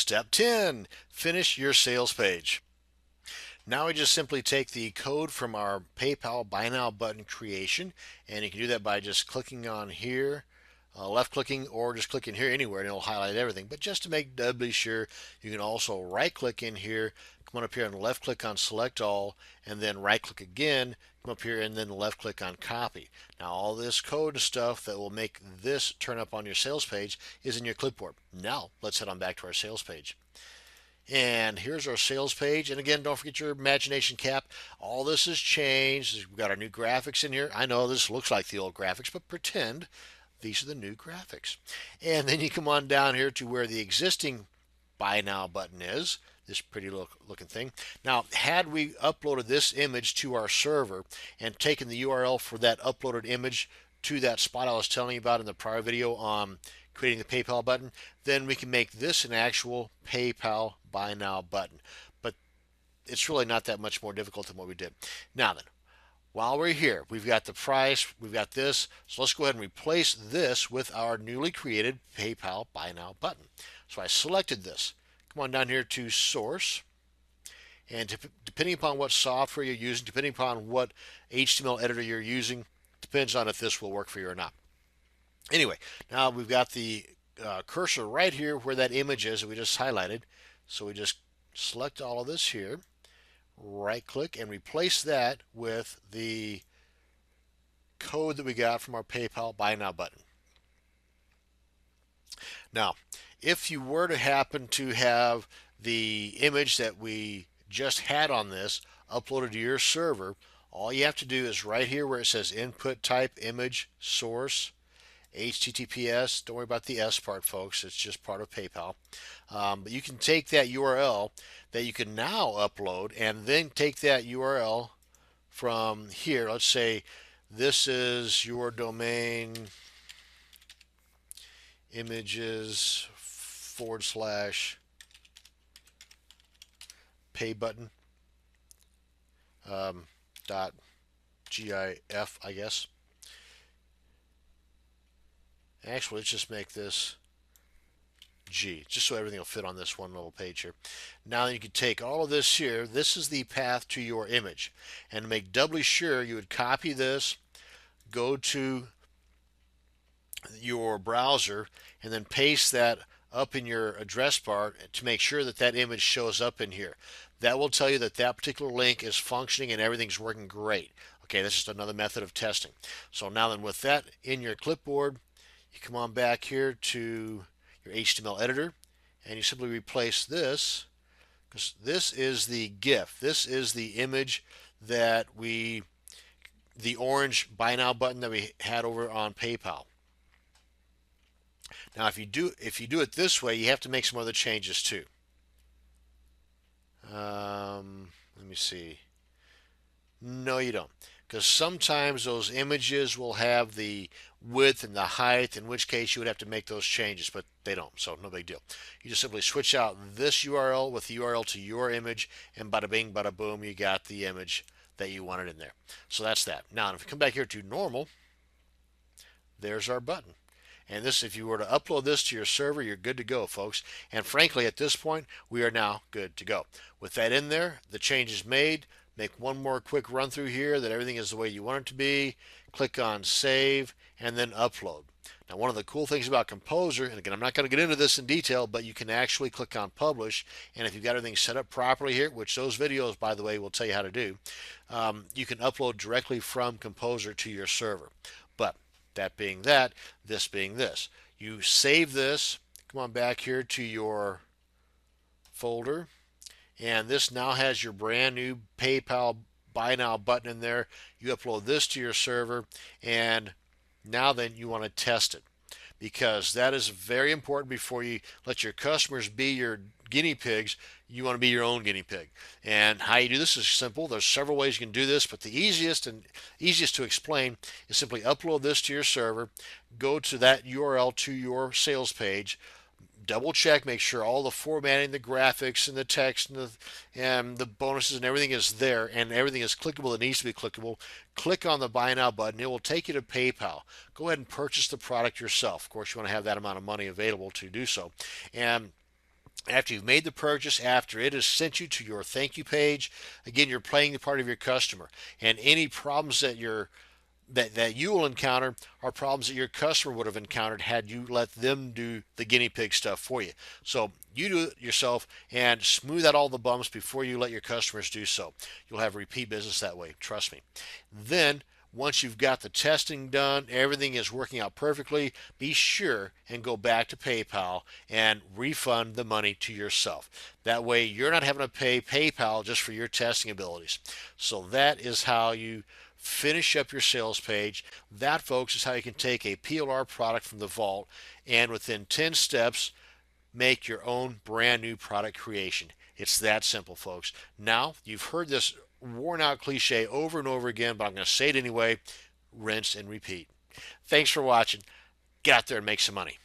Step 10, finish your sales page. Now we just simply take the code from our PayPal Buy Now button creation, and you can do that by just clicking on here, left clicking, or just clicking here anywhere and it'll highlight everything. But just to make doubly sure, you can also right click in here, come on up here and left click on select all, and then right click again, come up here and then left click on copy. Now all this code and stuff that will make this turn up on your sales page is in your clipboard. Now let's head on back to our sales page. And here's our sales page. And again, don't forget your imagination cap. All this has changed. We've got our new graphics in here. I know this looks like the old graphics, but pretend these are the new graphics. And then you come on down here to where the existing Buy Now button is. This pretty looking thing. Now, had we uploaded this image to our server and taken the URL for that uploaded image to that spot I was telling you about in the prior video on creating the PayPal button, then we can make this an actual PayPal Buy Now button. But it's really not that much more difficult than what we did. Now then, while we're here, we've got the price, we've got this, so let's go ahead and replace this with our newly created PayPal Buy Now button. So I selected this. Come on down here to Source, and depending upon what software you're using, depending upon what HTML editor you're using, depends on if this will work for you or not. Anyway, now we've got the cursor right here where that image is that we just highlighted. So we just select all of this here, right click, and replace that with the code that we got from our PayPal Buy Now button. Now, if you were to happen to have the image that we just had on this uploaded to your server, all you have to do is right here where it says input type image source HTTPS. Don't worry about the S part, folks. It's just part of PayPal. But you can take that URL that you can now upload and then take that URL from here. Let's say this is your domain images / pay button dot GIF, I guess. Actually, let's just make this G, just so everything will fit on this one little page here. Now you can take all of this here. This is the path to your image. And to make doubly sure, you would copy this, go to your browser, and then paste that up in your address bar to make sure that that image shows up in here. That will tell you that that particular link is functioning and everything's working great. Okay, that's just another method of testing. So now then, with that in your clipboard, you come on back here to your HTML editor and you simply replace this, because this is the GIF. This is the image that the orange Buy Now button that we had over on PayPal. Now if you do it this way, you have to make some other changes too. Let me see. No, you don't. Because sometimes those images will have the width and the height, in which case you would have to make those changes, but they don't, so no big deal. You just simply switch out this URL with the URL to your image, and bada bing, bada boom, you got the image that you wanted in there. So that's that. Now, if we come back here to normal, there's our button. And this, if you were to upload this to your server, you're good to go, folks. And frankly, at this point, we are now good to go. With that in there, the change is made. Make one more quick run through here that everything is the way you want it to be. Click on save and then upload. Now, one of the cool things about Composer, and again, I'm not going to get into this in detail, but you can actually click on publish, and if you've got everything set up properly here, which those videos, by the way, will tell you how to do, you can upload directly from Composer to your server. But that being that, this being this, you save this, come on back here to your folder, and this now has your brand new PayPal Buy Now button in there. You upload this to your server, and now then you want to test it, because that is very important. Before you let your customers be your guinea pigs, you want to be your own guinea pig. And how you do this is simple. There's several ways you can do this, but the easiest to explain is simply upload this to your server, go to that URL to your sales page, double check, make sure all the formatting, the graphics, and the text, and the bonuses and everything is there, and everything is clickable that needs to be clickable. Click on the Buy Now button. It will take you to PayPal. Go ahead and purchase the product yourself. Of course, you want to have that amount of money available to do so. And After you've made the purchase, after it has sent you to your thank you page, again, you're playing the part of your customer. And any problems that you will encounter are problems that your customer would have encountered had you let them do the guinea pig stuff for you. So you do it yourself and smooth out all the bumps before you let your customers do so. You'll have repeat business that way, trust me. Then once you've got the testing done, everything is working out perfectly, be sure and go back to PayPal and refund the money to yourself. That way you're not having to pay PayPal just for your testing abilities. So that is how you finish up your sales page. That, folks, is how you can take a PLR product from the vault and within 10 steps make your own brand new product creation. It's that simple, folks. Now, you've heard this worn out cliche over and over again, but I'm going to say it anyway: rinse and repeat. Thanks for watching. Get out there and make some money.